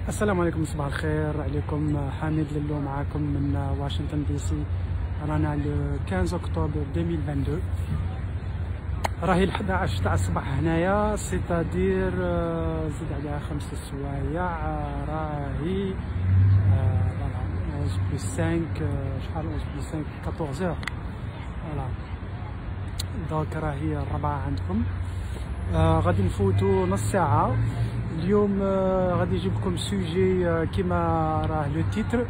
السلام عليكم، صباح الخير عليكم. حميد للو معاكم من واشنطن دي سي. رانا لو 15 اكتوبر 2022. راهي 11 تاع الصباح هنايا، سيتادير زيد عليها 5 سوايع. راهي 11 بلس 5 شحال 11 بلس 5 14 فوالا. دونك راهي 4 عندكم. غادي نفوتو نص ساعة اليوم. غادي نجيب لكم سوجي كيما راه لو تيتر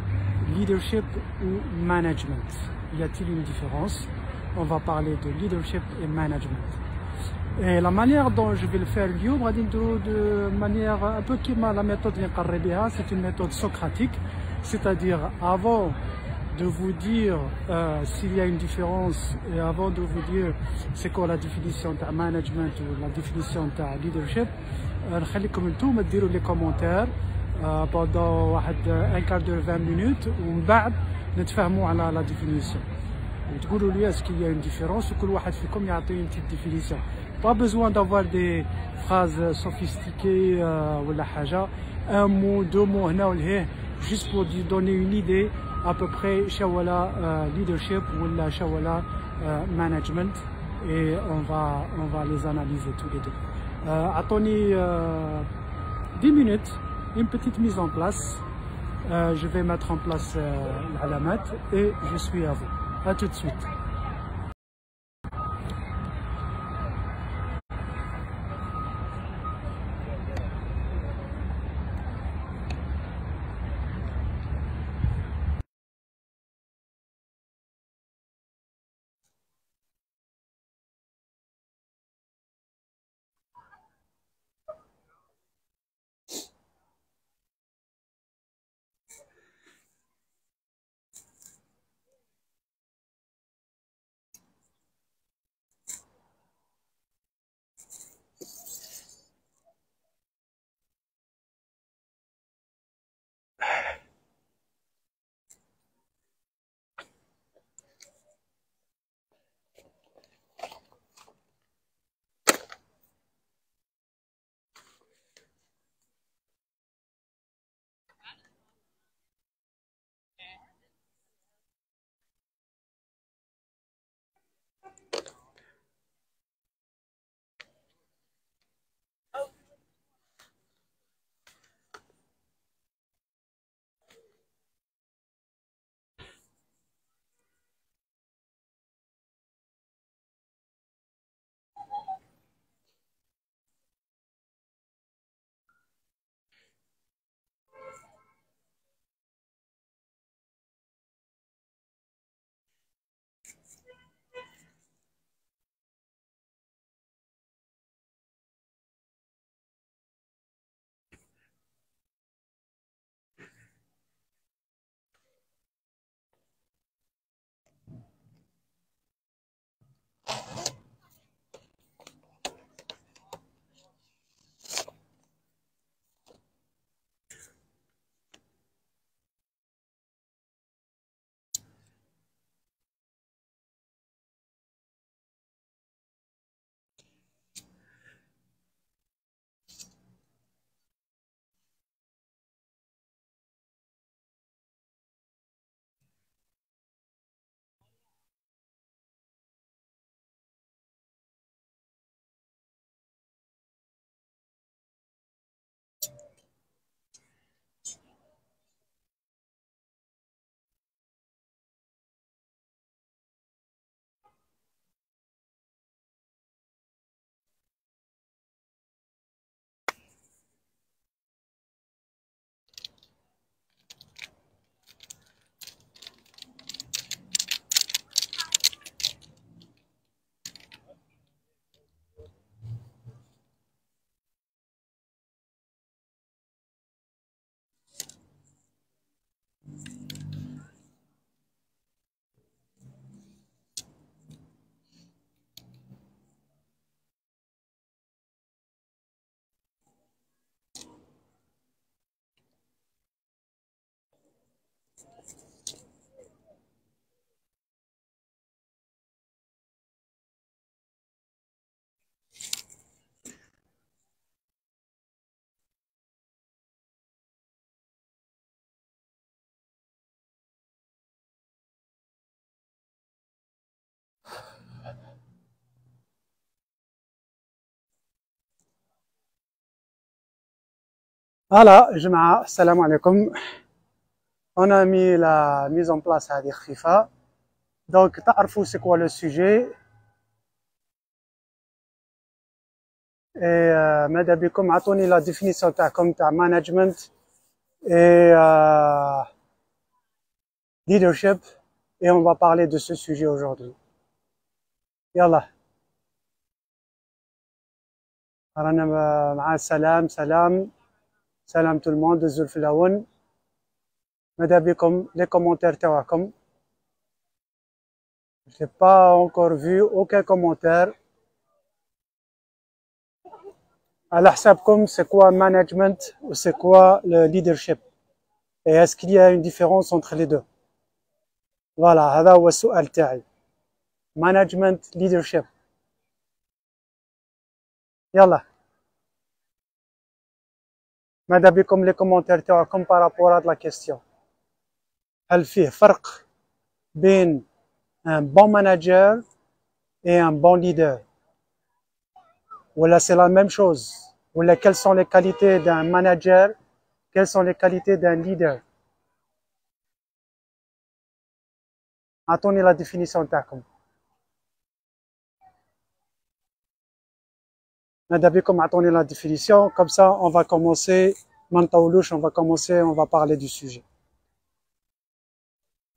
leadership ou management. Y a-t-il une différence? On va parler de leadership et management. Et la manière dont je vais le faire اليوم غادي نديرو de manière un peu كيما la méthode اللي نقري بها. C'est une méthode socratique, c'est-à-dire avant de vous dire s'il y a une différence et avant de vous dire c'est quoi la définition de management ou la définition de leadership, نخليكم نتوما ديروا لي كومونتير pendant واحد un quart d'heure 20 minutes ومن بعد نتفاهموا على لا ديفينيسيون وتقولوا لي est-ce qu'il y a une différence وكل واحد فيكم يعطي une petite définition. Pas besoin d'avoir des phrases sophistiquées ولا حاجة. Un mot, deux mots هنا ولا juste pour lui donner une idée à peu près شاولا leadership ولا شاولا management, et on va les analyser tous les deux. Attendez 10 minutes, une petite mise en place. Je vais mettre en place l'alamat et je suis à vous. À tout de suite. Voilà, جماعة السلام عليكم. On a mis la mise en place هذه خفيفة. Donc تعرفوا c'est quoi le sujet. Et ماذا بكم عطوني la définition تاعكم تاع management et leadership et on va parler de ce sujet aujourd'hui. يلا. رانا مع السلام سلام tout le monde دزوا في الهون. ماذا بكم les commentaires تاعكم. Je n'ai pas encore vu aucun commentaire. على حسابكم c'est quoi management ou c'est quoi le leadership et est-ce qu'il y a une différence entre les deux. Voilà هذا هو السؤال تاعي. management leadership. يلا ماذا بكم les commentaires تاعكم par rapport à la question. هل فيه فرق بين un bon manager et un bon leader Voilà, c'est la même chose. Voilà, quelles sont les qualités d'un manager? Quelles sont les qualités d'un leader? Attendez la définition تاعكم. ماذا بكم attendez la définition. Comme ça, on va commencer. ما نطولوش, on va commencer, on va parler du sujet.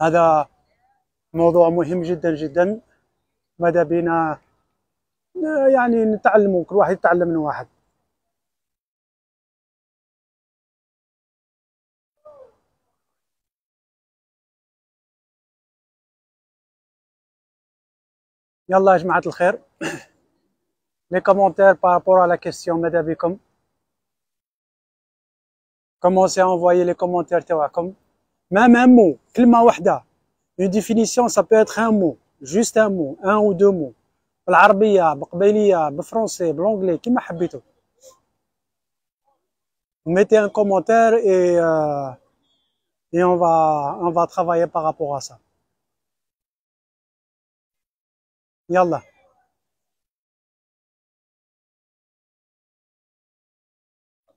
هذا موضوع مهم جدا جدا. ماذا بينا يعني نتعلموا, كل واحد يتعلم من واحد. يلا يا جماعة الخير. Les commentaires par rapport à la question ماذا بكم. Commencez à envoyer les commentaires تاعكم. Même un mot, كلمة واحدة. Une définition, ça peut être un mot, juste un mot, un ou deux mots. بالعربية, بقبيلية, بفرنسي, بالانجلي, كيما حبيتو. Mettez un commentaire et on va travailler par rapport à ça. يلا.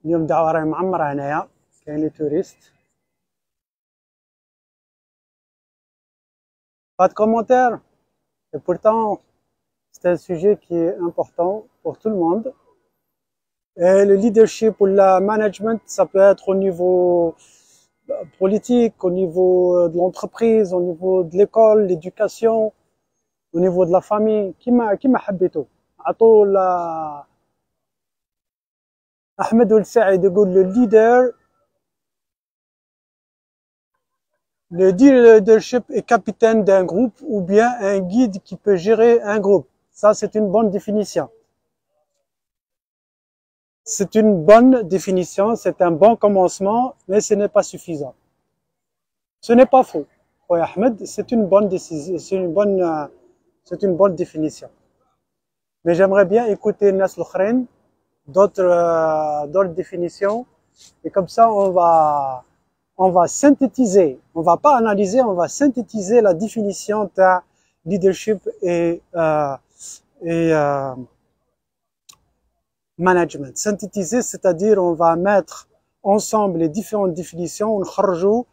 اليوم دعوة راهي معمرة هنايا, كاين لي توريست. Pas de commentaires. Et pourtant, c'est un sujet qui est important pour tout le monde. Et le leadership ou le management, ça peut être au niveau politique, au niveau de l'entreprise, au niveau de l'école, l'éducation, au niveau de la famille. كيما حبيتو. عطوا أحمد السعيد يقول le leadership est capitaine d'un groupe ou bien un guide qui peut gérer un groupe. Ça, c'est une bonne définition. C'est une bonne définition, c'est un bon commencement, mais ce n'est pas suffisant. Ce n'est pas faux. Oui, Ahmed, c'est une bonne décision, c'est une bonne définition. Mais j'aimerais bien écouter Nas L'Ukhrain, d'autres définitions, et comme ça, on va synthétiser, on va pas analyser, on va synthétiser la définition de leadership et management. Synthétiser, c'est-à-dire on va mettre ensemble les différentes définitions, on خرجوا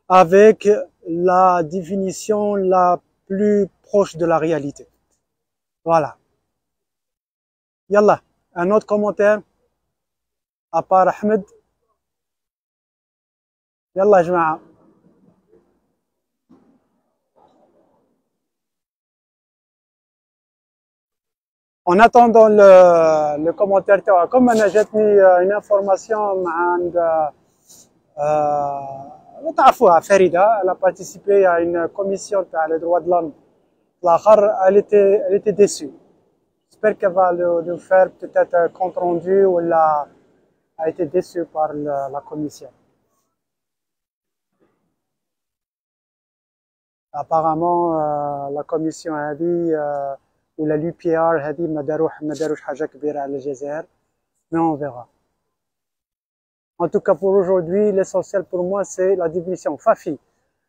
avec la définition la plus proche de la réalité. Voilà. Yallah, un autre commentaire à part Ahmed. يلا يا جماعة. En attendant le commentaire تاعكم, أنا جاتني une information عند تعرفوها فريدة, elle a participé à une commission تاع les droits de l'homme. الآخر, elle était déçue. J'espère qu'elle va le faire peut-être un compte rendu ou elle a été déçue par la commission. Apparemment, la commission هذه ou la l'UPR هذه ما داروش حاجة كبيرة على الجزائر, mais on verra. En tout cas, pour aujourd'hui, l'essentiel pour moi, c'est la définition. Fafi,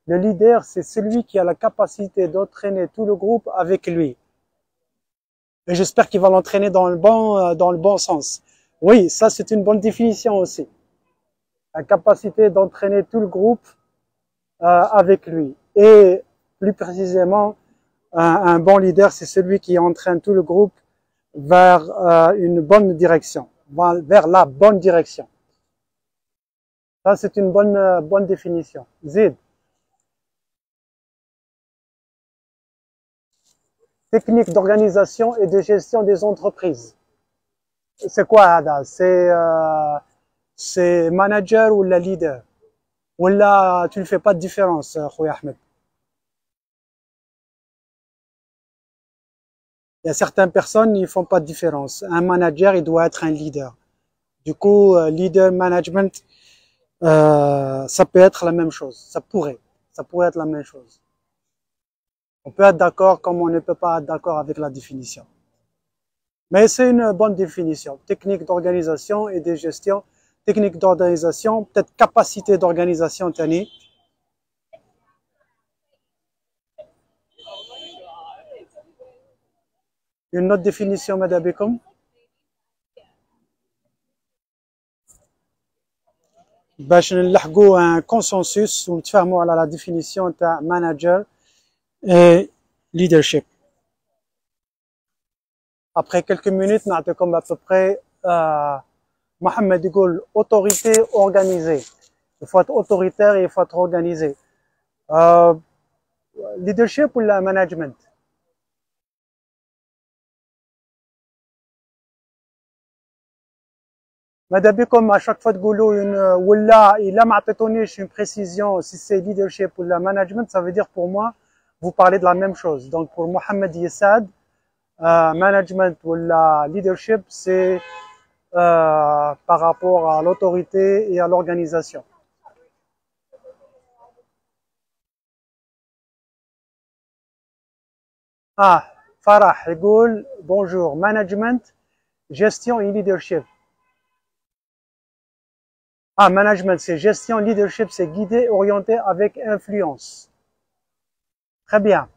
le leader, c'est celui qui a la capacité d'entraîner tout le groupe avec lui. Et j'espère qu'il va l'entraîner dans le bon sens. Oui, ça, c'est une bonne définition aussi. la capacité d'entraîner tout le groupe avec lui. Et plus précisément, un bon leader, c'est celui qui entraîne tout le groupe vers une bonne direction, vers la bonne direction. Ça, c'est une bonne définition. Zid. Technique d'organisation et de gestion des entreprises. C'est quoi, Ada? C'est manager ou la leader? Ou là, tu ne fais pas de différence, Khouya Ahmed? Il y a certaines personnes, ils font pas de différence. Un manager, il doit être un leader. Du coup, leader management, ça peut être la même chose. Ça pourrait être la même chose. On peut être d'accord comme on ne peut pas être d'accord avec la définition. Mais c'est une bonne définition. Technique d'organisation et de gestion. Technique d'organisation, peut-être capacité d'organisation, Tani. Une autre définition, Madame Bekom. باش نلحقوا un consensus ونتفاهموا على la définition تاع manager et leadership. Après quelques minutes, نعطيكم à peu près Mohamed يقول autorité organisée. Il faut être autoritaire et il faut être organisé. Leadership ou la management? Madame comme à chaque fois تقولوا ولا إلا ما عطيتونيش une précision si c'est leadership ou la management, ça veut dire pour moi vous parlez de la même chose. Donc pour Mohamed Yessad, management ou la leadership, c'est par rapport à l'autorité et à l'organisation. Farah يقول bonjour, management, gestion et leadership. Management, c'est gestion, leadership, c'est guider, orienter avec influence. Très bien.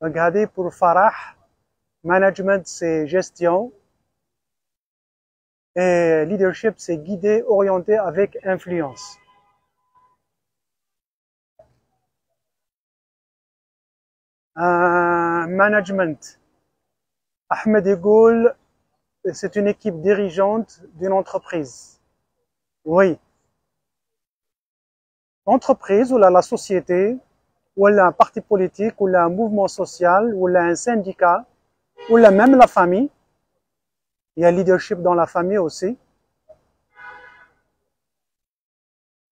Regardez pour Farah, management, c'est gestion. Et leadership, c'est guider, orienter avec influence. Management. Ahmed Egoul, c'est une équipe dirigeante d'une entreprise. Oui. Entreprise ou la société, ou un parti politique, ou un mouvement social, ou un syndicat, ou même la famille. Il y a leadership dans la famille aussi.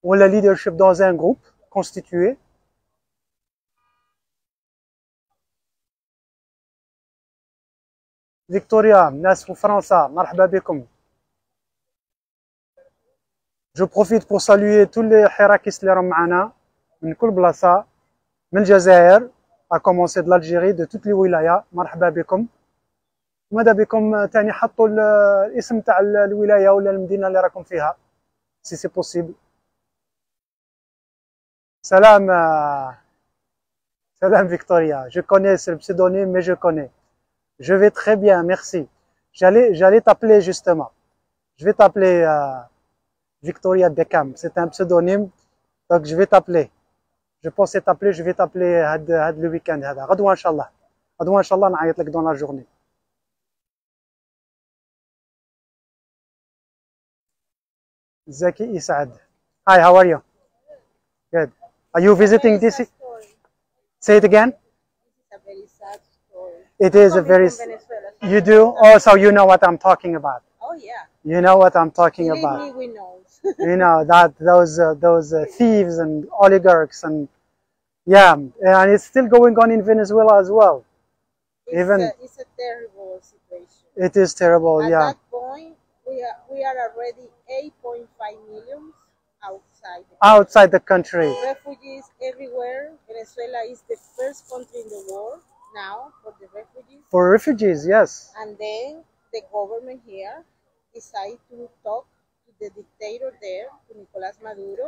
Ou le leadership dans un groupe constitué. Victoria, ناس في فرنسا, مرحبا بكم. Je profite pour saluer tous les حراكيس اللي راهم معنا من كل بلاصة, من الجزائر, à commencer de l'Algérie, de toutes les wilayas. مرحبا بكم. ماذا بكم تاني حطوا الاسم تاع الولاية ولا المدينة اللي راكم فيها, si c'est possible. Salam, salam Victoria. Je connais ce pseudonyme, mais je connais. Je vais très bien, merci. J'allais t'appeler justement. Je vais t'appeler Victoria Beckham. C'est un pseudonyme, donc je vais t'appeler. Je pensais t'appeler, je vais t'appeler le week-end. غدوة إن شاء الله. غدوة إن شاء الله نعيط لك dans la journée. Zaki Isad. Hi, how are you? Good. Are you visiting DC? Say it again. It's a very sad story. It is a very. You do? Oh, so you know what I'm talking about. Oh yeah. You know what I'm talking Believe about. me, we know. You know that those thieves and oligarchs and yeah, and it's still going on in Venezuela as well. It's a terrible situation. It is terrible. At Yeah. that point, we are already 8.5 million outside. Outside the country. Refugees everywhere. Venezuela is the first country in the world now for the refugees. For refugees, yes. And then the government here decided to talk to the dictator there, to Nicolás Maduro,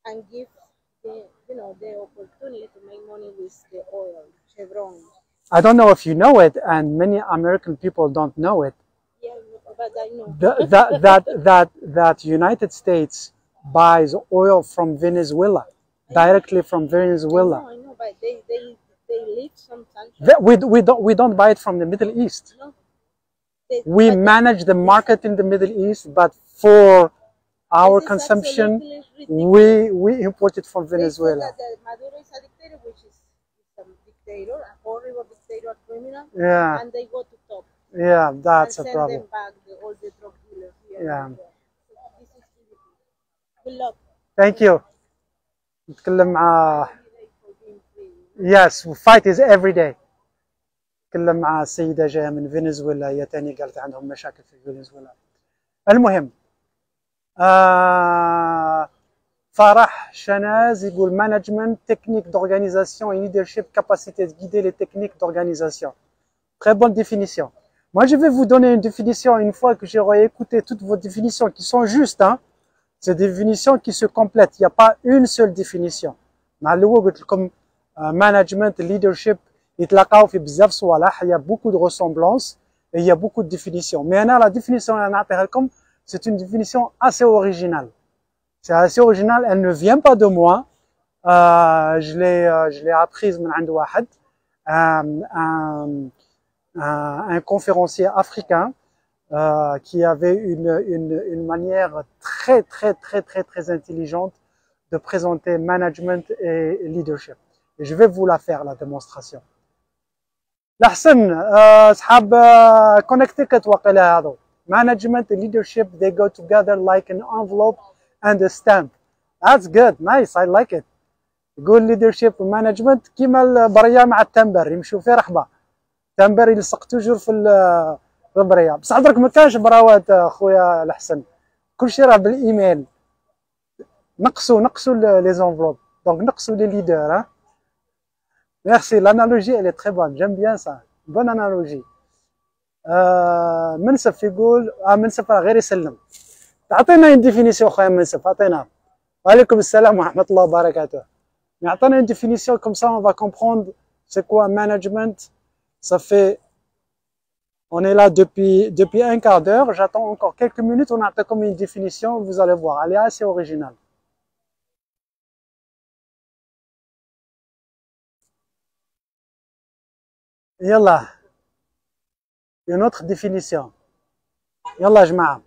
and give the opportunity to make money with the oil, Chevron. I don't know if you know it, and many American people don't know it. Yeah, but I know. That United States buys oil from Venezuela, directly from Venezuela. I know, but they leave some countries. We don't buy it from the Middle East. No. We manage the market in the Middle East, but for our consumption, we import it from Venezuela. That Maduro is a dictator, which is a dictator, a horrible dictator, a criminal. Yeah. And they go to top. Yeah, that's a and problem. Send them back all the drug dealers here. Yeah. So this is good luck. Thank you. نتكلم مع Yes, fight is every day. نتكلم مع السيدة جاية من فنزويلا، هي تاني قالت عندهم مشاكل في فنزويلا. المهم فرح شناز يقول management, technique d'organisation et leadership, capacité de guider les techniques d'organisation. Très bonne définition. Moi, je vais vous donner une définition une fois que j'aurai écouté toutes vos définitions qui sont justes. Hein. C'est des définitions qui se complètent. Il n'y a pas une seule définition. Comme management, leadership, il y a beaucoup de ressemblances et il y a beaucoup de définitions. Mais la définition, c'est une définition assez originale. C'est assez original, elle ne vient pas de moi. Je l'ai apprise un conférencier africain qui avait une manière très intelligente de présenter management et leadership. Et je vais vous la faire, la démonstration. الأحسن أصحاب connecticut وقيلا هذا. Management and leadership, they go together like an envelope and a stamp. That's good, nice, I like it. يقول leadership وmanagement كيما البرية مع التمبر يمشوا في رحبة. التمبر يلصق توجور في البرية. بصح درك ما كانش براوات خويا الحسن. كل شيء راه بالايميل. نقصوا les enveloppes. Donc نقصوا les leaders. Hein. Merci, l'analogie elle est très bonne. J'aime bien ça. Bonne analogie. منسف يقول منسف غير يسلم. تعطينا une définition خويا منسف عطينا. وعليكم السلام ورحمة الله وبركاته. يعطينا une définition comme ça on va comprendre c'est quoi management. Ça fait on est là depuis un quart d'heure, j'attends encore quelques minutes, on a comme une définition, vous allez voir, elle est assez originale. Yallah. Une autre définition. Yallah جماعة.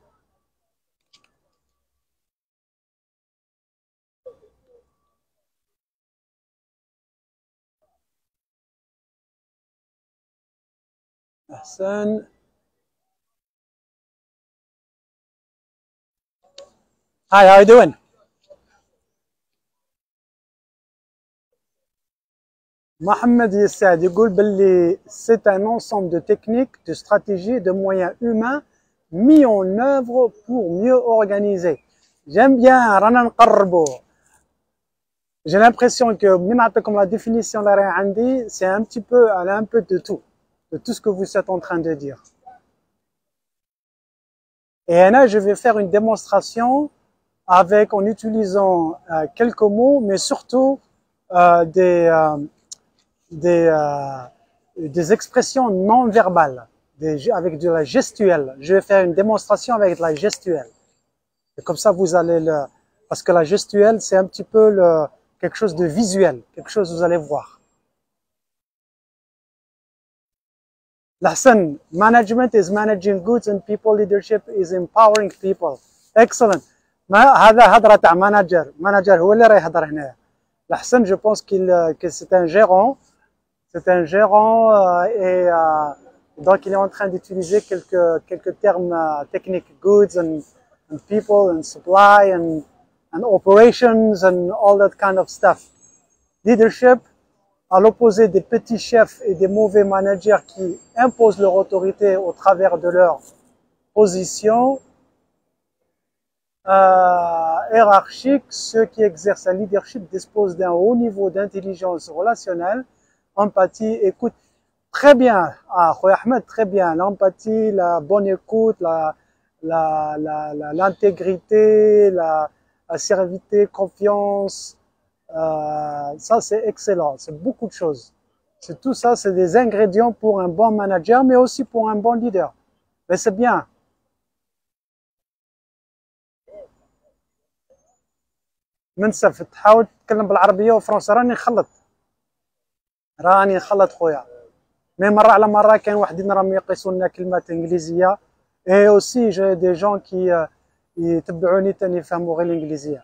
أحسن. Hi, how are you doing? Mohamed Yessad يقول باللي c'est un ensemble de techniques, de stratégies et de moyens humains mis en œuvre pour mieux organiser. J'aime bien رانا نقربوا. J'ai l'impression que من نعطيكم la définition اللي راهي عندي c'est un petit peu elle a un peu de tout ce que vous êtes en train de dire. Et là je vais faire une démonstration avec en utilisant quelques mots mais surtout des expressions non verbales, avec de la gestuelle. Je vais faire une démonstration avec de la gestuelle. Et comme ça, vous allez parce que la gestuelle, c'est un petit peu quelque chose de visuel, quelque chose que vous allez voir. L'Ahsan, management is managing goods and people, leadership is empowering people. Excellent. هذا هضرة تاع manager هو اللي راه يهضر هنا. L'Ahsan, je pense que c'est un gérant. C'est un gérant et donc il est en train d'utiliser quelques termes techniques, goods and people and supply and operations and all that kind of stuff. Leadership, à l'opposé des petits chefs et des mauvais managers qui imposent leur autorité au travers de leur position hiérarchique, ceux qui exercent un leadership disposent d'un haut niveau d'intelligence relationnelle, empathie, écoute, très bien, Khoya Ahmed, très bien, l'empathie, la bonne écoute, l'intégrité, la sérénité, confiance, ça c'est excellent, c'est beaucoup de choses. C'est tout ça, c'est des ingrédients pour un bon manager, mais aussi pour un bon leader. Mais c'est bien. منسف تحاول تتكلم بالعربيه والفرنسيه. راني نخلط خويا، مي مره على مره كاين واحدين راهم يقيسوا لنا كلمات انجليزيه، اي اوسي جي دي جون كي يتبعوني تاني يفهموا غير الانجليزيه.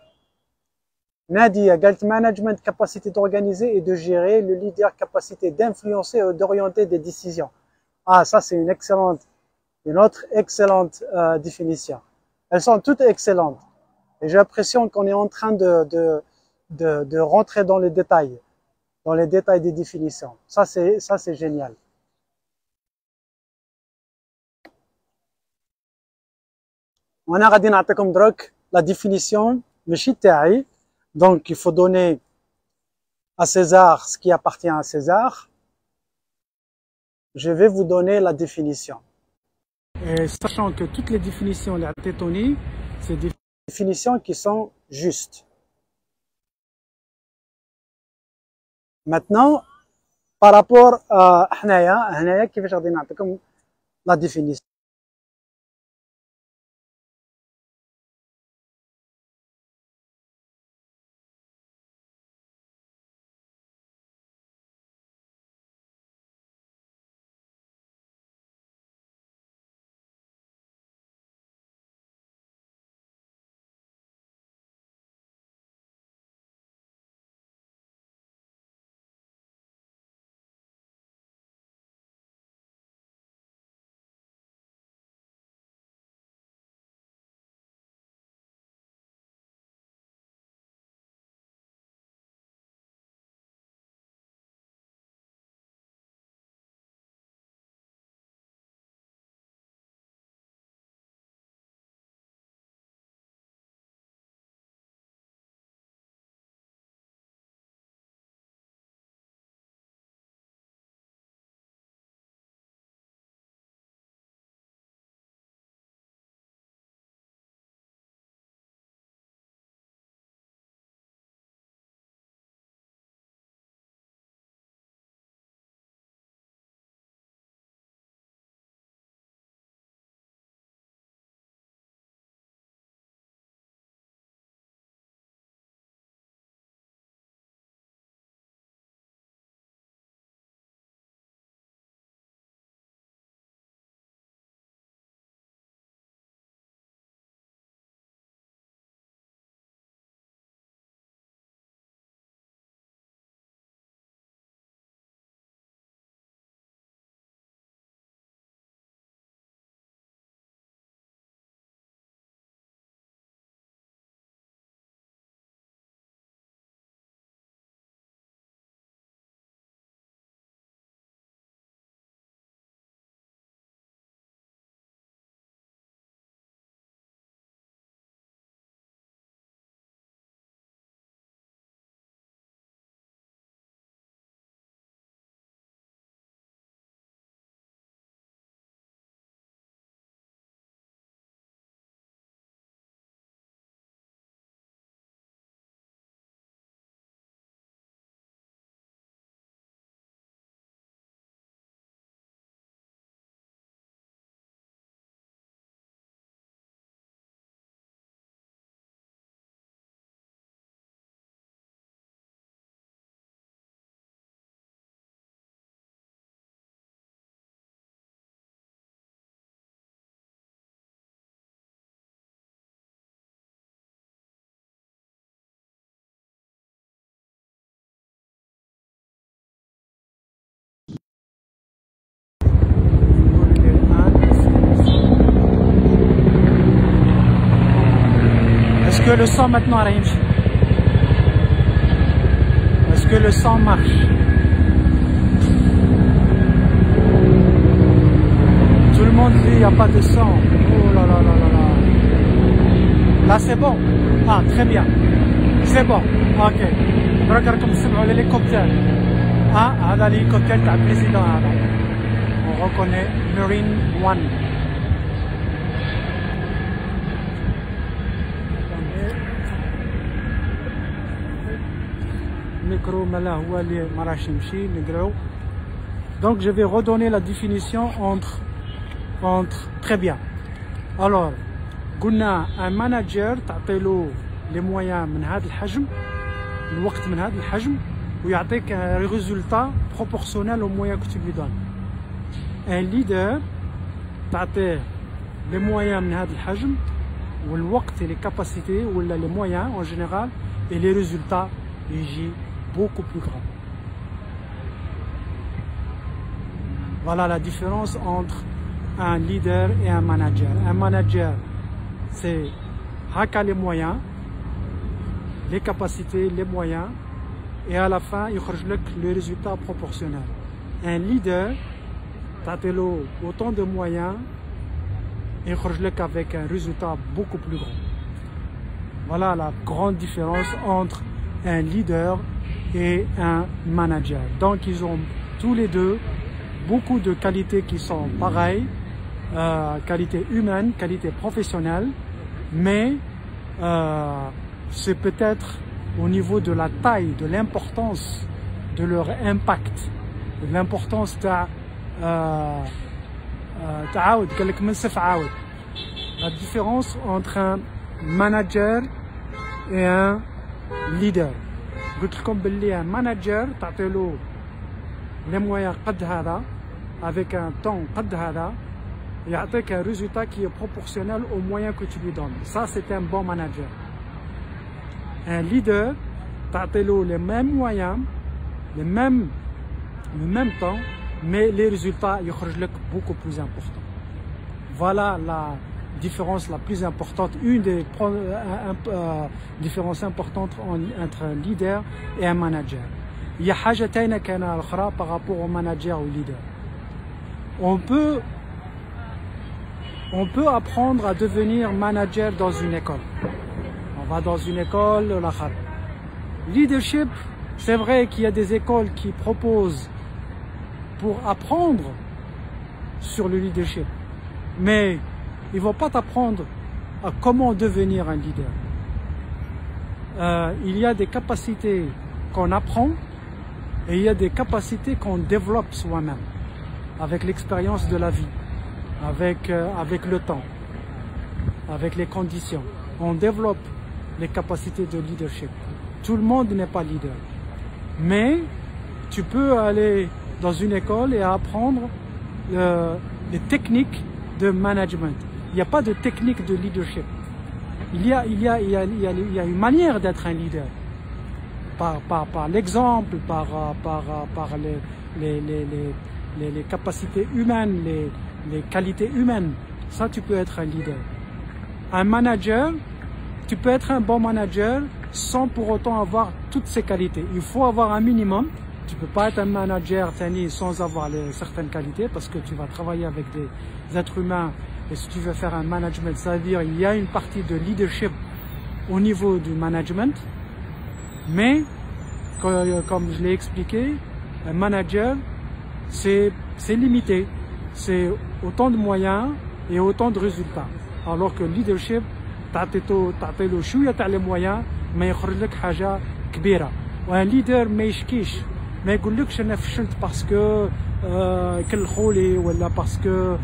ناديه قالت management capacité d'organiser et de gérer, le leader capacité d'influencer et d'orienter des décisions. Ah, ça c'est une autre excellente définition. Elles sont toutes excellentes. Et j'ai l'impression qu'on est en train de rentrer dans les détails des définitions. Ça c'est génial. وانا غادي نعطيكم دروك la définition ماشي تاعي. Donc il faut donner à César ce qui appartient à César. Je vais vous donner la définition. Et sachant que toutes les définitions les عطيتوني c'est des définitions qui sont justes. Maintenant par rapport à هنايا كيفاش غادي نعطيكم la définition. Est-ce que le sang maintenant arrive? Est-ce que le sang marche? Tout le monde dit il n'y a pas de sang. Oh là là là là là. Là c'est bon. Ah très bien. C'est bon. Ok. راكم تسمعوا l'hélicoptère. Ah, هذا l'hélicoptère تاع البريزيدون هذا. On reconnaît Marine One. Micro مالا هو اللي ما راهش يمشي نقراو. Donc je vais redonner la définition entre très bien. Alors قلنا un manager تعطيلو les moyens من هذا الحجم الوقت من هذا الحجم ويعطيك un résultat proportionnel aux moyens que tu lui donnes. Un leader تعطيه les moyens من هذا الحجم والوقت et les capacités ou les moyens en général et les résultats يجي beaucoup plus grands. Voilà la différence entre un leader et un manager. Un manager, c'est haka les moyens, les capacités, les moyens, et à la fin, il y a le résultat proportionnel. Un leader, tu as autant de moyens, et il y a avec un résultat beaucoup plus grand. Voilà la grande différence entre un leader et un manager. Donc, ils ont tous les deux beaucoup de qualités qui sont pareilles, qualité humaine, qualité professionnelle, mais c'est peut-être au niveau de la taille, de l'importance de leur impact, de l'importance la différence entre un manager et un leader. قلت لكم باللي un manager تعطيلو les moyens قد هذا avec un temps قد هذا يعطيك un résultat qui est proportionnel aux moyens que tu lui donnes. Ça, c'est un bon manager. Un leader, تعطيلو les mêmes moyens, le même temps, mais les résultats يخرج لك beaucoup plus importants. Voilà la différence la plus importante, une des différences importantes entre un leader et un manager. Il y a حاجة تانية كان أخرى par rapport au manager ou leader. On peut apprendre à devenir manager dans une école. On va dans une école, leadership, c'est vrai qu'il y a des écoles qui proposent pour apprendre sur le leadership, mais ils ne vont pas t'apprendre à comment devenir un leader. Il y a des capacités qu'on apprend et il y a des capacités qu'on développe soi-même avec l'expérience de la vie, avec le temps, avec les conditions. On développe les capacités de leadership. Tout le monde n'est pas leader. Mais tu peux aller dans une école et apprendre les techniques de management. Il n'y a pas de technique de leadership. Il y a une manière d'être un leader. Par l'exemple, par les capacités humaines, les qualités humaines. Ça, tu peux être un leader. Un manager, tu peux être un bon manager sans pour autant avoir toutes ces qualités. Il faut avoir un minimum. Tu ne peux pas être un manager sans avoir certaines qualités parce que tu vas travailler avec des êtres humains. Et si tu veux faire un management, ça veut dire qu'il y a une partie de leadership au niveau du management. Mais, comme je l'ai expliqué, un manager, c'est limité. C'est autant de moyens et autant de résultats. Alors que le leadership, تعطيله شوية تاع les moyens ما يخرج لك حاجة كبيرة. وان leader ما يشكيش ما يقولكش انا فشلت باسكو كلخولي ولا باسكو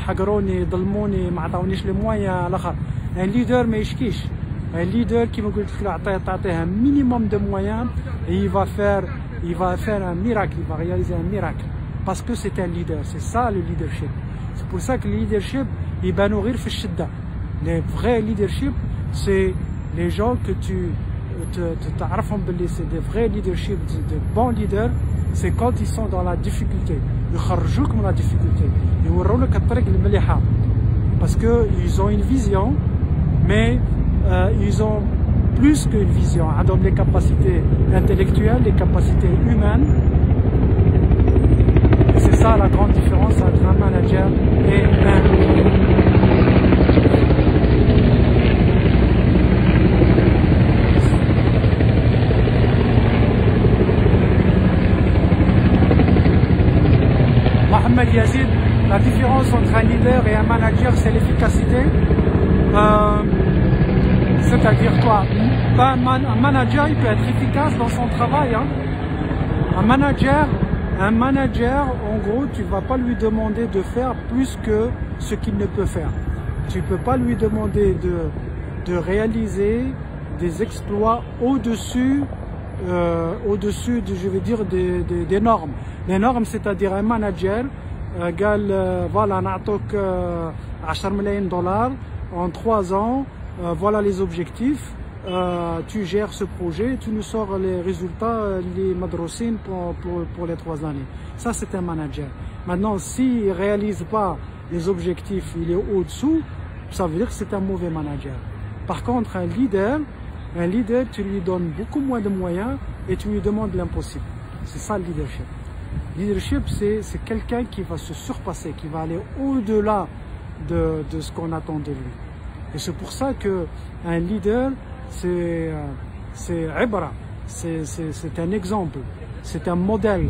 حقروني ظلموني ما عطاونيش لي مويان الاخر. ان leader ما يشكيش. Un leader qui me dit un minimum de moyens et il va faire un miracle, il va réaliser un miracle parce que c'est un leader, c'est ça le leadership. C'est pour ça que le leadership il va nourrir في الشدة. Les vrais leadership, c'est les gens que tu تعرفهم باللي c'est des vrais leadership, de bons leaders, c'est quand ils sont dans la difficulté. يخرجوك من la difficulté. يورولك الطريق المليحة parce que ils ont une vision, mais ils ont plus qu'une vision. Ils ont les capacités intellectuelles, les capacités humaines. C'est ça la grande différence entre un manager et un Mohamed Yazid, la différence entre un leader et un manager, c'est l'efficacité. C'est-à-dire quoi? Un manager, il peut être efficace dans son travail. Hein. Un manager, en gros, tu ne vas pas lui demander de faire plus que ce qu'il ne peut faire. Tu ne peux pas lui demander de réaliser des exploits au-dessus je veux dire, des normes. Les normes, c'est-à-dire un manager, voilà, نعطوك 10 millions $, en 3 ans, voilà les objectifs, tu gères ce projet, tu nous sors les résultats, les madrossines pour les 3 années. Ça, c'est un manager. Maintenant, s'il ne réalise pas les objectifs, il est au-dessous, ça veut dire que c'est un mauvais manager. Par contre, un leader, tu lui donnes beaucoup moins de moyens et tu lui demandes l'impossible. C'est ça le leadership. Le leadership, c'est quelqu'un qui va se surpasser, qui va aller au-delà de ce qu'on attend de lui. Et c'est pour ça qu'un leader, c'est ibra, c'est un exemple, c'est un modèle,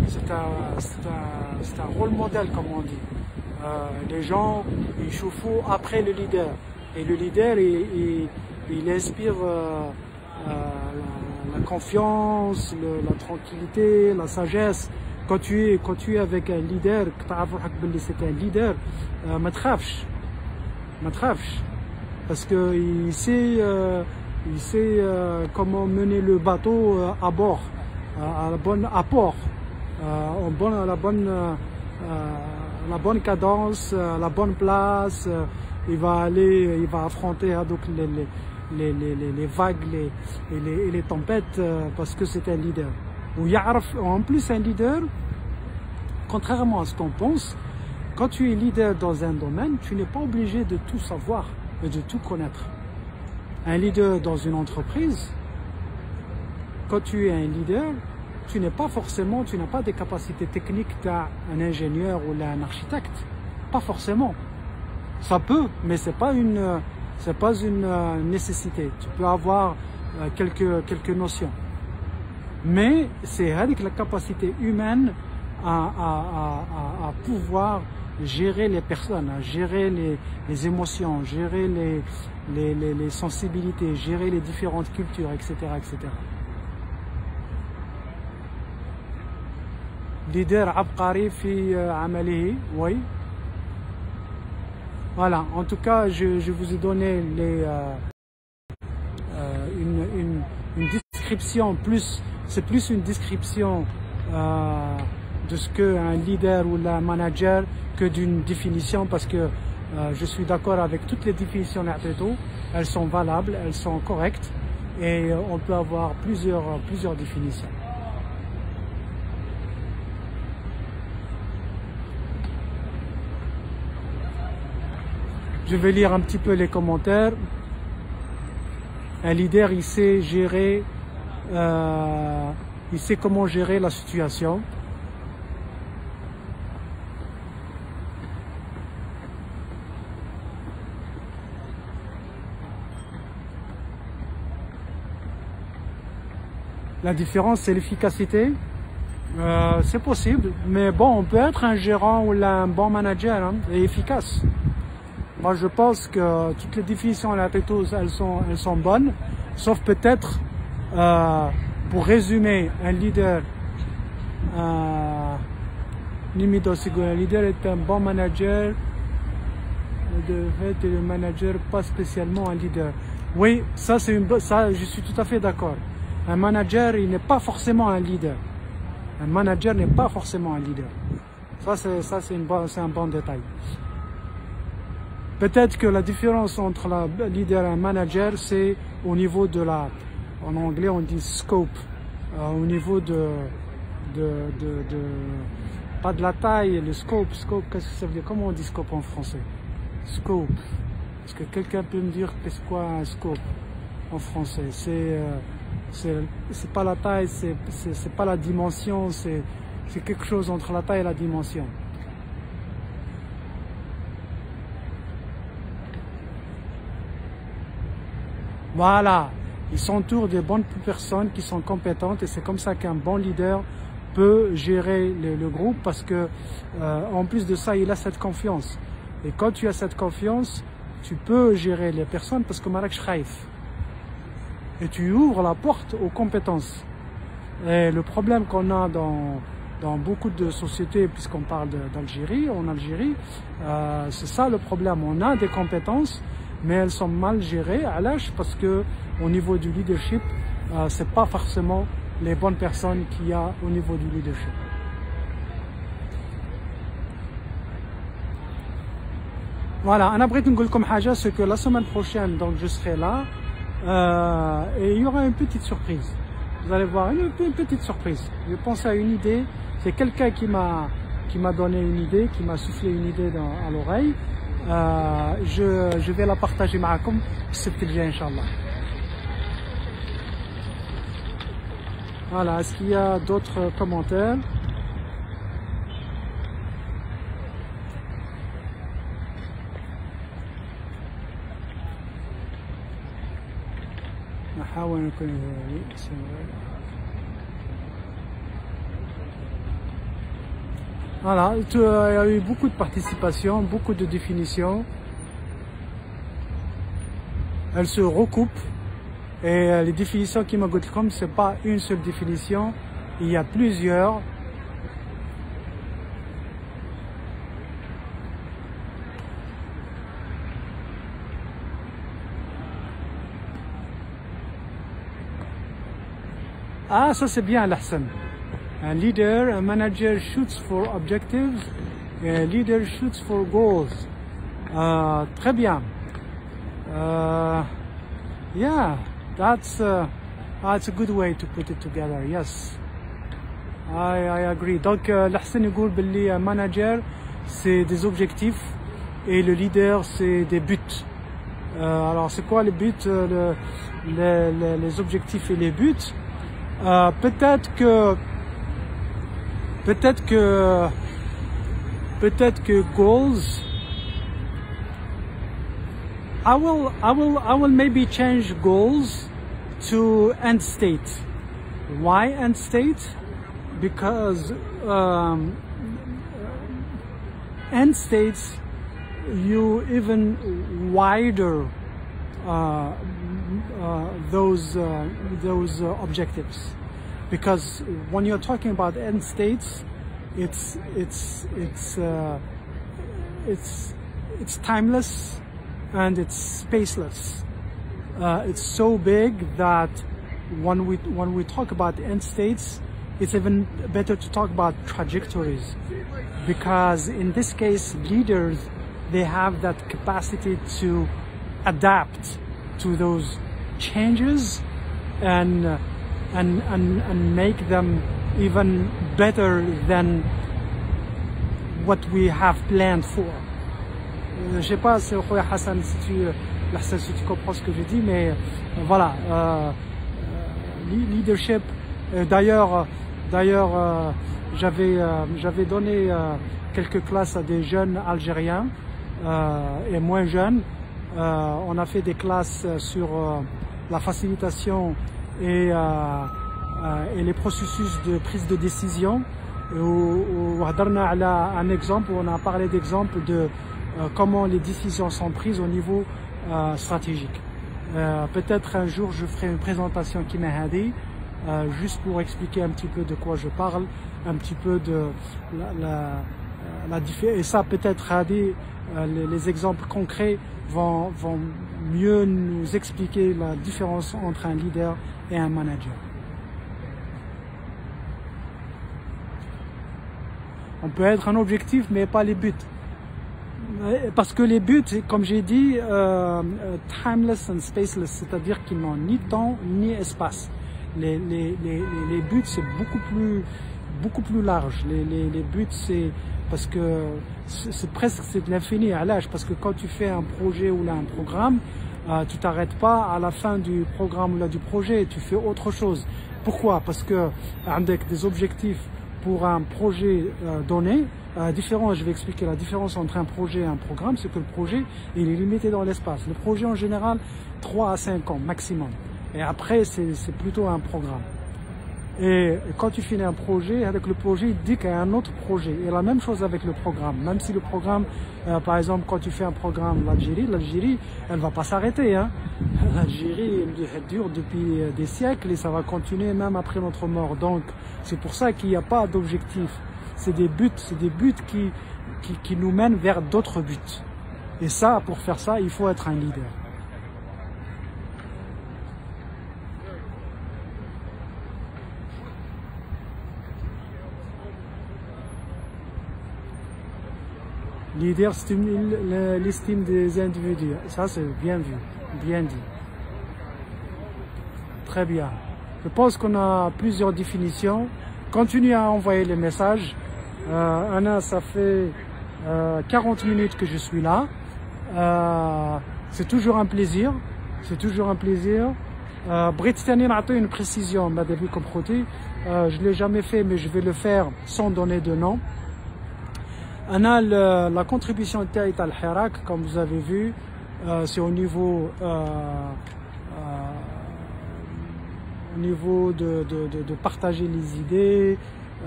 c'est un rôle modèle, comme on dit. Les gens, ils chauffent après le leader. Et le leader, il inspire la confiance, la tranquillité, la sagesse. Quand tu es avec un leader, c'est un leader, ما تخافش, parce que il sait comment mener le bateau à bord, à port, la bonne cadence, la bonne place. Il va affronter donc les vagues et les tempêtes parce que c'est un leader. En plus, un leader, contrairement à ce qu'on pense, quand tu es leader dans un domaine, tu n'es pas obligé de tout savoir et de tout connaître. Un leader dans une entreprise, quand tu es un leader, tu n'as pas des capacités techniques d'un ingénieur ou d'un architecte. Pas forcément. Ça peut, mais c'est pas une nécessité. Tu peux avoir quelques notions. Mais c'est avec la capacité humaine à pouvoir gérer les personnes, à gérer les émotions, gérer les sensibilités, gérer les différentes cultures, etc., etc. Leader عبقري في عمله, oui. Voilà, en tout cas, je vous ai donné une description c'est plus une description de ce qu'un leader ou un manager que d'une définition, parce que je suis d'accord avec toutes les définitions elles sont valables, elles sont correctes et on peut avoir plusieurs définitions. Je vais lire un petit peu les commentaires. Un leader, il sait gérer, il sait comment gérer la situation. La différence, c'est l'efficacité. C'est possible, mais bon, on peut être un gérant ou un bon manager et efficace. Moi, je pense que toutes les définitions elles sont bonnes, sauf peut-être, pour résumer, un leader, un leader est un bon manager, de fait, le manager pas spécialement un leader. Oui, ça je suis tout à fait d'accord. Un manager, il n'est pas forcément un leader. Un manager n'est pas forcément un leader. Ça c'est un bon détail. Peut-être que la différence entre un leader et un manager, c'est au niveau de en anglais on dit scope, au niveau pas de la taille, le scope, qu'est-ce que ça veut dire? Comment on dit scope en français? Scope. Est-ce que quelqu'un peut me dire qu'est-ce quoi un scope en français? C'est pas la taille, c'est pas la dimension, c'est quelque chose entre la taille et la dimension. Voilà, il s'entoure des bonnes personnes qui sont compétentes et c'est comme ça qu'un bon leader peut gérer le groupe parce que en plus de ça, il a cette confiance. Et quand tu as cette confiance, tu peux gérer les personnes parce que malak khaif. Et tu ouvres la porte aux compétences. Et le problème qu'on a dans beaucoup de sociétés, puisqu'on parle d'Algérie, c'est ça le problème. On a des compétences, mais elles sont mal gérées. Parce que au niveau du leadership, c'est pas forcément les bonnes personnes qu'il y a au niveau du leadership. Voilà, on a بغيت نقول لكم حاجة, c'est que la semaine prochaine, donc je serai là, et il y aura une petite surprise. Vous allez voir une petite surprise. Je pense à une idée. C'est quelqu'un qui m'a donné une idée, qui m'a soufflé une idée à l'oreille. Je vais la partager معكم السبت الجاي إن شاء الله. Voilà, est-ce qu'il y a d'autres commentaires? Voilà, il y a eu beaucoup de participation, beaucoup de définitions. Elles se recoupent. Et les définitions qui m'a goûté comme c'est pas une seule définition, il y a plusieurs. Ah, ça c'est bien, Lahsan. Un leader, un manager shoots for objectives, et un leader shoots for goals. Très bien. Yeah. That's a good way to put it together. Yes, I agree. Donc, l'Ahsan يقول باللي un manager c'est des objectifs et le leader c'est des buts. Alors, c'est quoi les buts, les objectifs et les buts? Peut-être que goals. I will maybe change goals to end state. Why end state? Because end states you even wider those objectives. Because when you're talking about end states, it's timeless. And it's spaceless. It's so big that when we talk about end states, it's even better to talk about trajectories, because in this case, leaders, they have that capacity to adapt to those changes and make them even better than what we have planned for. Je sais pas, c'est Hassan, si tu comprends ce que je dis, mais voilà, leadership. D'ailleurs, j'avais donné quelques classes à des jeunes Algériens et moins jeunes. On a fait des classes sur la facilitation et les processus de prise de décision. Où un exemple, où on a parlé d'exemple de comment les décisions sont prises au niveau stratégique. Peut-être un jour je ferai une présentation qui m'a aidé, juste pour expliquer un petit peu de quoi je parle, un petit peu de la différence. Et ça peut-être les exemples concrets vont mieux nous expliquer la différence entre un leader et un manager. On peut être un objectif mais pas les buts. Parce que les buts, comme j'ai dit, timeless and spaceless, c'est-à-dire qu'ils n'ont ni temps ni espace. Les buts, c'est beaucoup plus large. Les buts, c'est parce que c'est presque de l'infini à l'âge. Parce que quand tu fais un projet ou là un programme, tu t'arrêtes pas à la fin du programme ou là du projet, tu fais autre chose. Pourquoi? Parce que avec des objectifs pour un projet donné, différent, je vais expliquer la différence entre un projet et un programme, c'est que le projet il est limité dans l'espace. Le projet en général 3 à 5 ans maximum. Et après c'est plutôt un programme. Et quand tu finis un projet, avec le projet, il dit qu'il y a un autre projet. Et la même chose avec le programme. Même si le programme, par exemple, quand tu fais un programme, l'Algérie, elle va pas s'arrêter. Hein. L'Algérie, elle dure depuis des siècles et ça va continuer même après notre mort. Donc, c'est pour ça qu'il n'y a pas d'objectif. C'est des buts qui nous mènent vers d'autres buts. Et ça, pour faire ça, il faut être un leader. Leader stimule l'estime des individus. Ça, c'est bien vu, bien dit. Très bien. Je pense qu'on a plusieurs définitions. Continuez à envoyer les messages. Anna, ça fait 40 minutes que je suis là. C'est toujours un plaisir. C'est toujours un plaisir. Brit Stani m'a donné une précision, m'a début comme côté. Je ne l'ai jamais fait, mais je vais le faire sans donner de nom. Anna, la contribution de Taït al-Hirak, comme vous avez vu, c'est au niveau de partager les idées,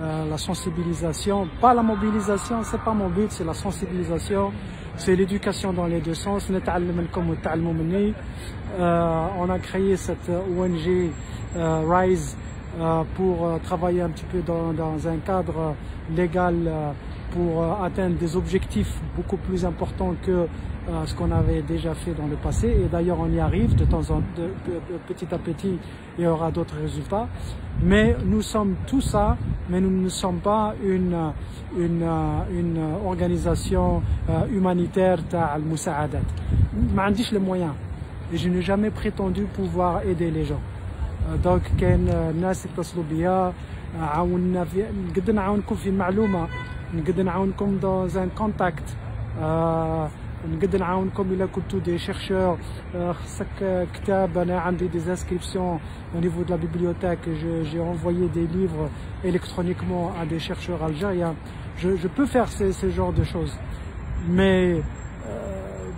la sensibilisation, pas la mobilisation, c'est pas mon but, c'est la sensibilisation, c'est l'éducation dans les deux sens. On a créé cette ONG RISE pour travailler un petit peu dans un cadre légal pour atteindre des objectifs beaucoup plus importants que ce qu'on avait déjà fait dans le passé. Et d'ailleurs, on y arrive de temps en temps, petit à petit, il y aura d'autres résultats. Mais nous sommes tout ça, mais nous ne sommes pas une organisation humanitaire al musa'adat. ما عنديش les moyens. Et je n'ai jamais prétendu pouvoir aider les gens. Donc, كاين الناس يتصلوا بيا عاوننا نقدر نعاونكم في معلومة، نقدر نعاونكم dans un contact. نقدر نعاونكم إلا كنتو des chercheurs خصك كتاب. أنا عندي des inscriptions au niveau de la bibliothèque. J'ai envoyé des livres électroniquement à des chercheurs algériens. Je peux faire ce genre de choses. Mais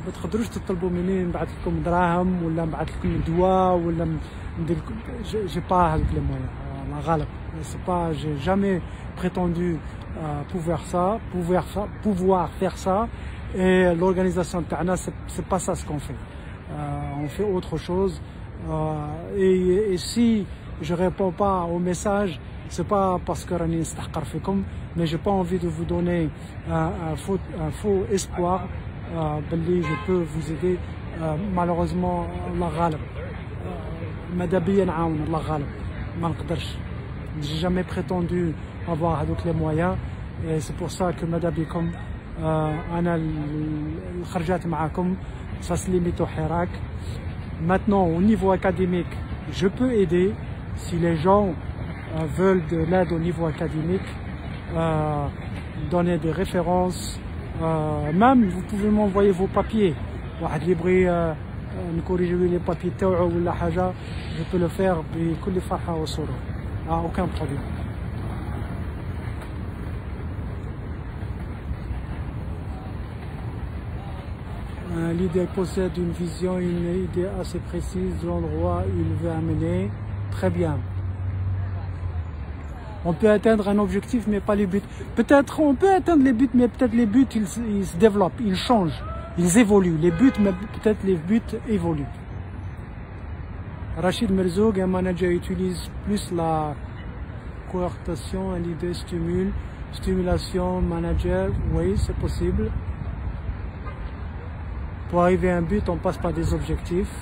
ما تقدروش تطلبوا مني نبعث لكم دراهم ولا نبعث لكم دواء ولا ندير لكم. J'ai pas هذوك les moyens. الله غالب. C'est pas, j'ai jamais prétendu pouvoir faire ça. Et l'organisation de Ta'na, c'est pas ça ce qu'on fait. On fait autre chose. Et si je réponds pas au message, c'est pas parce que rani nstahqar fikum, mais j'ai pas envie de vous donner un faux espoir. Je peux vous aider. Malheureusement, Allah ghalib. Madabiyan aoun, Allah ghalib. Ma nqdersh. J'ai jamais prétendu avoir donc les moyens. Et c'est pour ça que Madabikum, أنا الخرجات معكم, ça se limite au Hirak. Maintenant, au niveau académique, je peux aider si les gens veulent de l'aide au niveau académique, donner des références. Même, vous pouvez m'envoyer vos papiers. واحد اللي يبغي نكوريجيو لي بابي تاعو ولا حاجة, je peux le faire بكل فرحة وسرور. Aucun problème. Un leader possède une vision, une idée assez précise de l'endroit où il veut amener. Très bien. On peut atteindre un objectif, mais pas les buts. Peut-être on peut atteindre les buts, mais peut-être les buts, ils se développent, ils changent, ils évoluent. Les buts, mais peut-être les buts évoluent. Rachid Merzoug, un manager, utilise plus la coartation, un leader stimulation, manager, oui, c'est possible. Pour arriver à un but, on passe par des objectifs.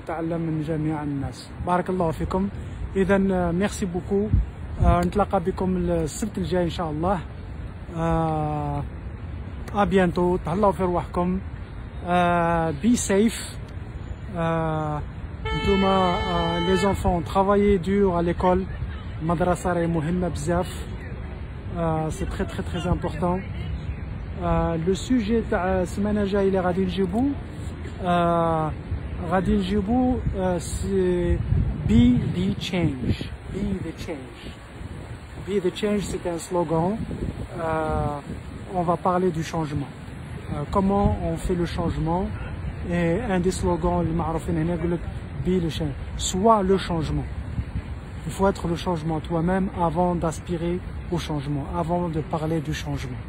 نتعلم من جميع الناس. بارك الله فيكم. إذا ميرسي بوكو. نتلاقى بكم السبت الجاي إن شاء الله. à bientôt. تهلاو في رواحكم. Be safe. نتوما les enfants travaillez dur à l'école. Madrasa est مهمة بزاف. C'est très très très important. Le sujet تاع السمانة الجاية اللي غادي نجيبو c'est Be the Change. Be the Change. Be the Change, c'est un slogan. On va parler du changement. Comment on fait le changement. Et un des slogans le معروفين هنا يقول لك Be the Change. Sois le changement. Il faut être le changement toi-même avant d'aspirer au changement, avant de parler du changement.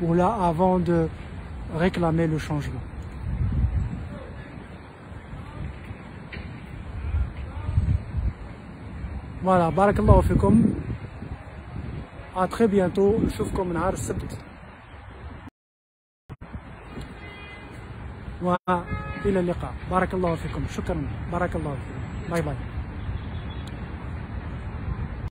Ou là, avant de réclamer le changement. Voilà, barakallahu fikum. اتري بيانتو، نشوفكم نهار السبت، والى اللقاء. بارك الله فيكم، شكرا، بارك الله فيكم، باي باي.